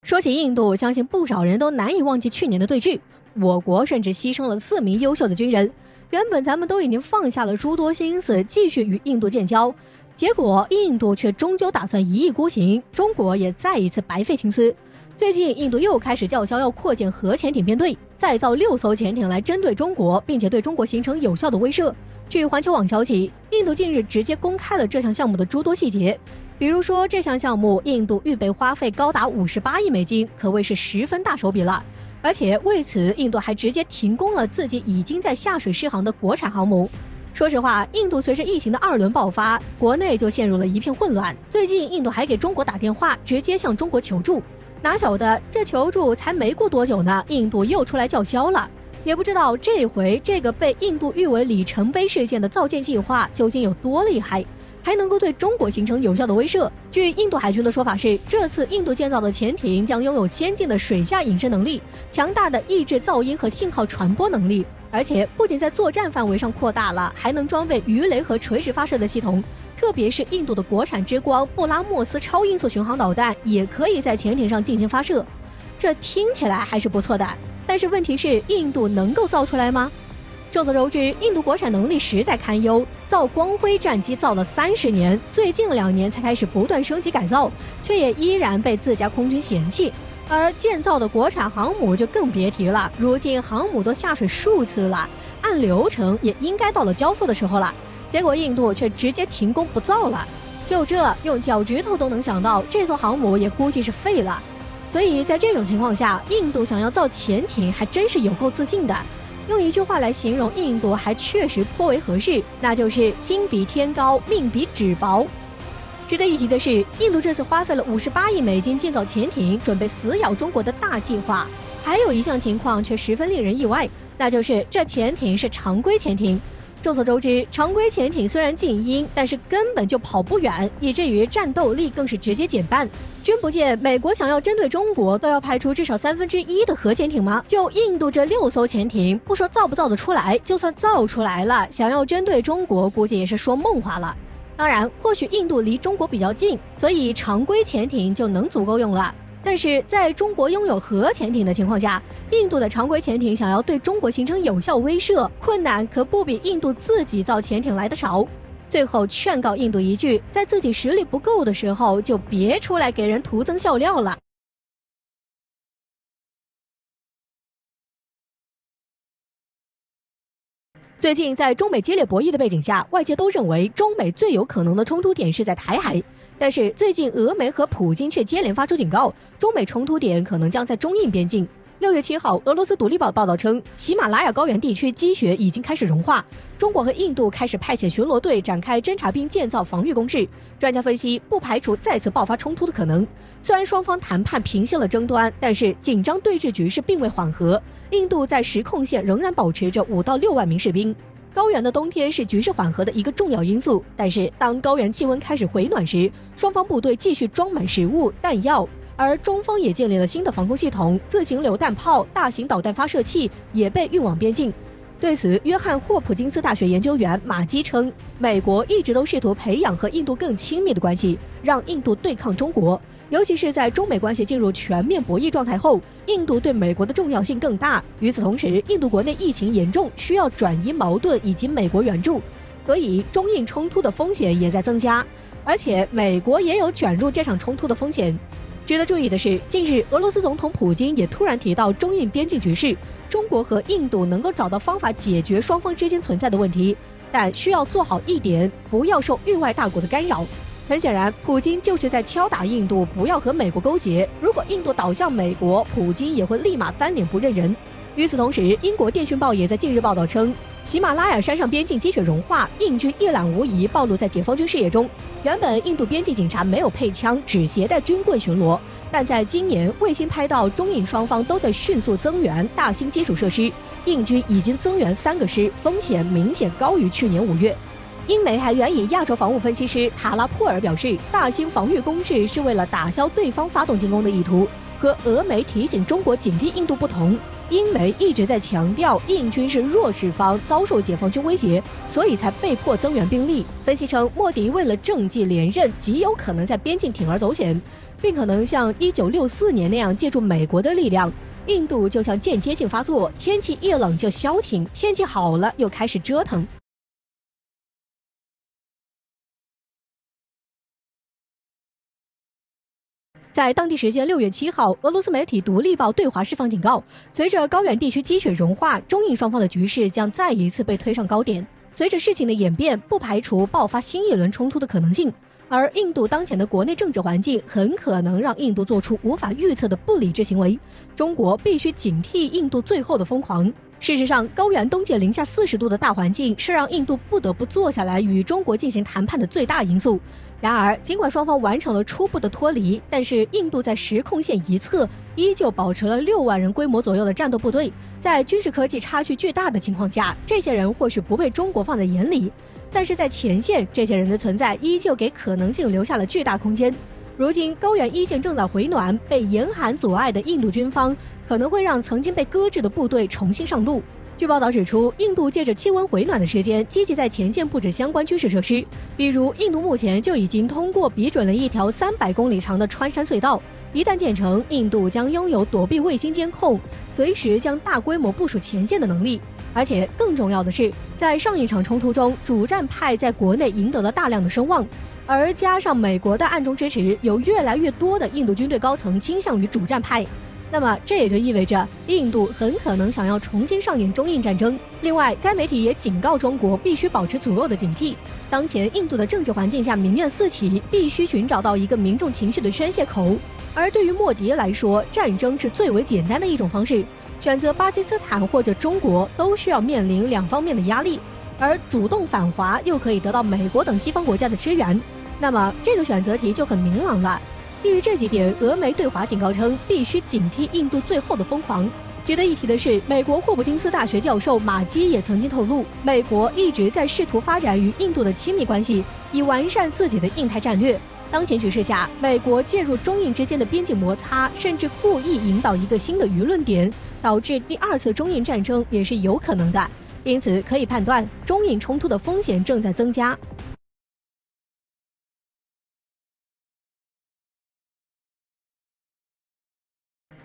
说起印度，相信不少人都难以忘记去年的对峙，我国甚至牺牲了4名优秀的军人。原本咱们都已经放下了诸多心思，继续与印度建交，结果印度却终究打算一意孤行，中国也再一次白费心思。最近，印度又开始叫嚣要扩建核潜艇编队，再造6艘潜艇来针对中国，并且对中国形成有效的威慑。据环球网消息，印度近日直接公开了这项项目的诸多细节，比如说这项项目，印度预备花费高达58亿美金，可谓是十分大手笔了。而且为此，印度还直接停工了自己已经在下水试航的国产航母。说实话，印度随着疫情的2轮爆发，国内就陷入了一片混乱。最近，印度还给中国打电话，直接向中国求助。哪晓得这求助才没过多久呢，印度又出来叫嚣了。也不知道这回这个被印度誉为里程碑事件的造舰计划究竟有多厉害，还能够对中国形成有效的威慑。据印度海军的说法是，这次印度建造的潜艇将拥有先进的水下隐身能力、强大的抑制噪音和信号传播能力，而且不仅在作战范围上扩大了，还能装备鱼雷和垂直发射的系统。特别是印度的国产之光布拉莫斯超音速巡航导弹也可以在潜艇上进行发射，这听起来还是不错的。但是问题是，印度能够造出来吗？众所周知，印度国产能力实在堪忧，造光辉战机造了30年，最近2年才开始不断升级改造，却也依然被自家空军嫌弃。而建造的国产航母就更别提了，如今航母都下水数次了，按流程也应该到了交付的时候了，结果印度却直接停工不造了。就这，用脚趾头都能想到，这艘航母也估计是废了。所以在这种情况下，印度想要造潜艇还真是有够自信的。用一句话来形容印度还确实颇为合适，那就是心比天高，命比纸薄。值得一提的是，印度这次花费了58亿美金建造潜艇，准备死咬中国的大计划。还有一项情况却十分令人意外，那就是这潜艇是常规潜艇。众所周知，常规潜艇虽然静音，但是根本就跑不远，以至于战斗力更是直接减半。君不见美国想要针对中国，都要派出至少1/3的核潜艇吗？就印度这6艘潜艇，不说造不造得出来，就算造出来了，想要针对中国，估计也是说梦话了。当然，或许印度离中国比较近，所以常规潜艇就能足够用了。但是在中国拥有核潜艇的情况下，印度的常规潜艇想要对中国形成有效威慑，困难可不比印度自己造潜艇来的少。最后劝告印度一句，在自己实力不够的时候，就别出来给人徒增笑料了。最近在中美激烈博弈的背景下，外界都认为中美最有可能的冲突点是在台海。但是最近俄媒和普京却接连发出警告，中美冲突点可能将在中印边境。6月7号，俄罗斯独立报报道称，喜马拉雅高原地区积雪已经开始融化，中国和印度开始派遣巡逻队展开侦察并建造防御工事。专家分析，不排除再次爆发冲突的可能。虽然双方谈判平息了争端，但是紧张对峙局势并未缓和，印度在实控线仍然保持着5到6万名士兵。高原的冬天是局势缓和的一个重要因素，但是当高原气温开始回暖时，双方部队继续装满食物、弹药，而中方也建立了新的防空系统，自行榴弹炮、大型导弹发射器也被运往边境。对此，约翰霍普金斯大学研究员马基称，美国一直都试图培养和印度更亲密的关系，让印度对抗中国。尤其是在中美关系进入全面博弈状态后，印度对美国的重要性更大。与此同时，印度国内疫情严重，需要转移矛盾以及美国援助，所以中印冲突的风险也在增加，而且美国也有卷入这场冲突的风险。值得注意的是，近日俄罗斯总统普京也突然提到中印边境局势，中国和印度能够找到方法解决双方之间存在的问题，但需要做好一点，不要受域外大国的干扰。很显然，普京就是在敲打印度不要和美国勾结，如果印度倒向美国，普京也会立马翻脸不认人。与此同时，英国电讯报也在近日报道称，喜马拉雅山上边境积雪融化，印军一览无遗暴露在解放军视野中。原本印度边境警察没有配枪，只携带军棍巡逻，但在今年卫星拍到中印双方都在迅速增援大型基础设施，印军已经增援3个师，风险明显高于去年5月。英媒还援引亚洲防务分析师塔拉普尔表示，大兴防御工事是为了打消对方发动进攻的意图。和俄媒提醒中国警惕印度不同，英美一直在强调印军是弱势方，遭受解放军威胁，所以才被迫增援兵力。分析称，莫迪为了政绩连任，极有可能在边境铤而走险，并可能像1964年那样借助美国的力量。印度就像间接性发作，天气一冷就消停，天气好了又开始折腾。在当地时间6月7号，俄罗斯媒体《独立报》对华释放警告，随着高原地区积雪融化，中印双方的局势将再一次被推上高点。随着事情的演变，不排除爆发新一轮冲突的可能性。而印度当前的国内政治环境很可能让印度做出无法预测的不理智行为，中国必须警惕印度最后的疯狂。事实上，高原冬季零下40度的大环境是让印度不得不坐下来与中国进行谈判的最大因素。然而，尽管双方完成了初步的脱离，但是印度在实控线一侧依旧保持了6万人规模左右的战斗部队。在军事科技差距巨大的情况下，这些人或许不被中国放在眼里，但是在前线，这些人的存在依旧给可能性留下了巨大空间。如今，高原一线正在回暖，被严寒阻碍的印度军方可能会让曾经被搁置的部队重新上路。据报道指出，印度借着气温回暖的时间，积极在前线布置相关军事设施。比如，印度目前就已经通过比准了一条300公里长的穿山隧道。一旦建成，印度将拥有躲避卫星监控、随时将大规模部署前线的能力。而且更重要的是，在上一场冲突中，主战派在国内赢得了大量的声望。而加上美国的暗中支持，有越来越多的印度军队高层倾向于主战派。那么这也就意味着印度很可能想要重新上演中印战争。另外，该媒体也警告中国必须保持足够的警惕。当前印度的政治环境下民怨四起，必须寻找到一个民众情绪的宣泄口。而对于莫迪来说，战争是最为简单的一种方式。选择巴基斯坦或者中国都需要面临两方面的压力，而主动反华又可以得到美国等西方国家的支援。那么这个选择题就很明朗了。基于这几点，俄媒对华警告称必须警惕印度最后的疯狂。值得一提的是，美国霍普金斯大学教授马基也曾经透露，美国一直在试图发展与印度的亲密关系，以完善自己的印太战略。当前局势下，美国介入中印之间的边境摩擦，甚至故意引导一个新的舆论点，导致第2次中印战争也是有可能的。因此可以判断，中印冲突的风险正在增加。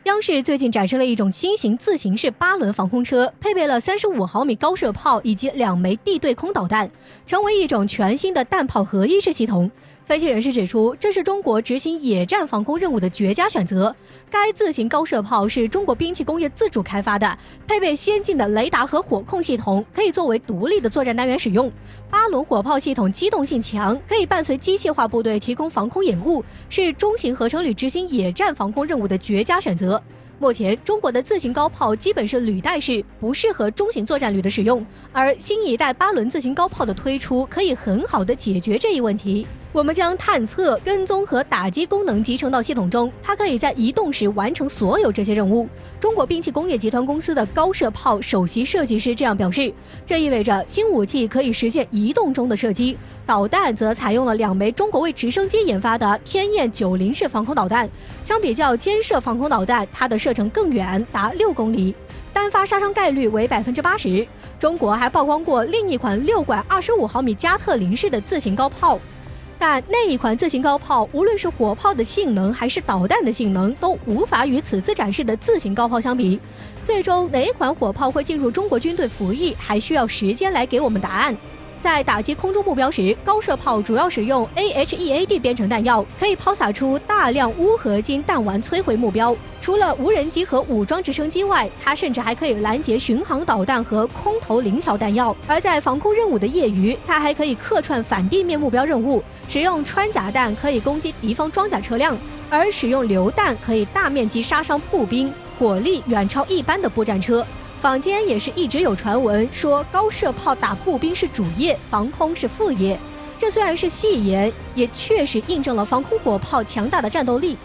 央视最近展示了一种新型自行式8轮防空车，配备了35毫米高射炮以及2枚地对空导弹，成为一种全新的弹炮合一式系统。分析人士指出，这是中国执行野战防空任务的绝佳选择。该自行高射炮是中国兵器工业自主开发的，配备先进的雷达和火控系统，可以作为独立的作战单元使用。8轮火炮系统机动性强，可以伴随机械化部队提供防空掩护，是中型合成旅执行野战防空任务的绝佳选择。目前，中国的自行高炮基本是履带式，不适合中型作战旅的使用，而新一代8轮自行高炮的推出，可以很好的解决这一问题。我们将探测、跟踪和打击功能集成到系统中，它可以在移动时完成所有这些任务。中国兵器工业集团公司的高射炮首席设计师这样表示，这意味着新武器可以实现移动中的射击，导弹则采用了2枚中国为直升机研发的天雁90式防空导弹，相比较肩射防空导弹，它的射程更远，达6公里。单发杀伤概率为80%。中国还曝光过另一款6管25毫米加特林式的自行高炮，但那一款自行高炮无论是火炮的性能还是导弹的性能都无法与此次展示的自行高炮相比。最终哪一款火炮会进入中国军队服役，还需要时间来给我们答案。在打击空中目标时，高射炮主要使用 AHEAD 编程弹药，可以抛洒出大量钨合金弹丸摧毁目标。除了无人机和武装直升机外，它甚至还可以拦截巡航导弹和空投灵巧弹药。而在防空任务的业余，它还可以客串反地面目标任务，使用穿甲弹可以攻击敌方装甲车辆，而使用榴弹可以大面积杀伤步兵，火力远超一般的步战车。坊间也是一直有传闻说高射炮打步兵是主业，防空是副业。这虽然是戏言，也确实印证了防空火炮强大的战斗力。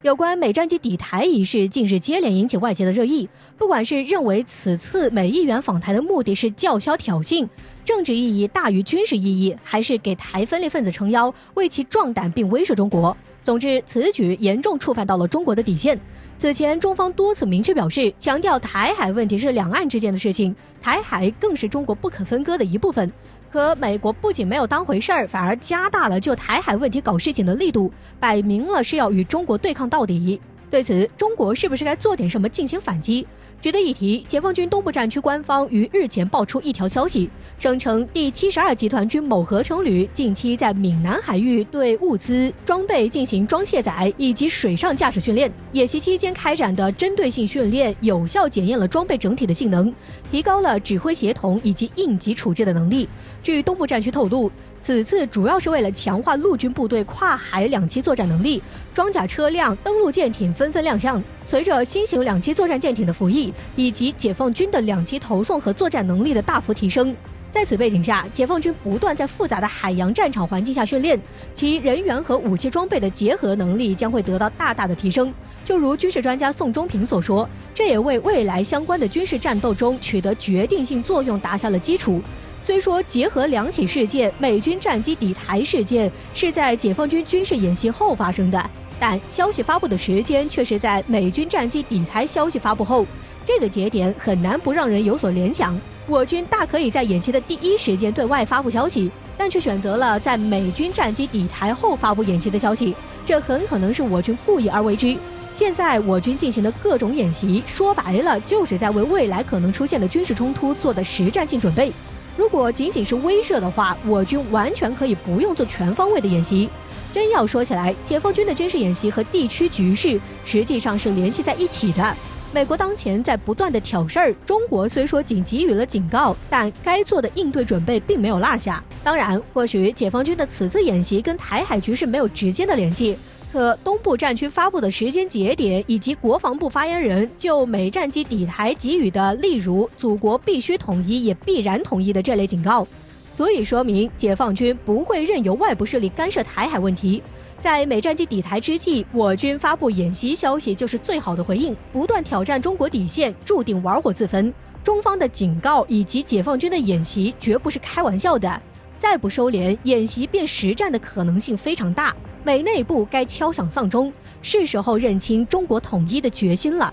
有关美战机抵台一事，近日接连引起外界的热议。不管是认为此次美议员访台的目的是叫嚣挑衅，政治意义大于军事意义，还是给台分裂分子撑腰，为其壮胆并威慑中国，总之此举严重触犯到了中国的底线。此前中方多次明确表示，强调台海问题是两岸之间的事情，台海更是中国不可分割的一部分。可美国不仅没有当回事儿，反而加大了就台海问题搞事情的力度，摆明了是要与中国对抗到底。对此，中国是不是该做点什么进行反击？值得一提，解放军东部战区官方于日前爆出一条消息，声称第72集团军某合成旅近期在闽南海域对物资、装备进行装卸载以及水上驾驶训练。演习期间开展的针对性训练，有效检验了装备整体的性能，提高了指挥协同以及应急处置的能力。据东部战区透露，此次主要是为了强化陆军部队跨海两栖作战能力，装甲车辆、登陆舰艇纷纷亮相。随着新型两栖作战舰艇的服役，以及解放军的两栖投送和作战能力的大幅提升，在此背景下，解放军不断在复杂的海洋战场环境下训练，其人员和武器装备的结合能力将会得到大大的提升。就如军事专家宋忠平所说，这也为未来相关的军事战斗中取得决定性作用打下了基础。虽说结合两起事件，美军战机抵台事件是在解放军军事演习后发生的，但消息发布的时间却是在美军战机抵台消息发布后，这个节点很难不让人有所联想。我军大可以在演习的第一时间对外发布消息，但却选择了在美军战机抵台后发布演习的消息，这很可能是我军故意而为之。现在我军进行的各种演习，说白了就是在为未来可能出现的军事冲突做的实战性准备。如果仅仅是威慑的话，我军完全可以不用做全方位的演习。真要说起来，解放军的军事演习和地区局势实际上是联系在一起的。美国当前在不断的挑事儿，中国虽说仅给予了警告，但该做的应对准备并没有落下。当然，或许解放军的此次演习跟台海局势没有直接的联系，可东部战区发布的时间节点以及国防部发言人就美战机抵台给予的例如祖国必须统一也必然统一的这类警告，足以说明解放军不会任由外部势力干涉台海问题。在美战机抵台之际，我军发布演习消息就是最好的回应，不断挑战中国底线，注定玩火自焚。中方的警告以及解放军的演习绝不是开玩笑的，再不收敛，演习变实战的可能性非常大。美内部该敲响丧钟，是时候认清中国统一的决心了。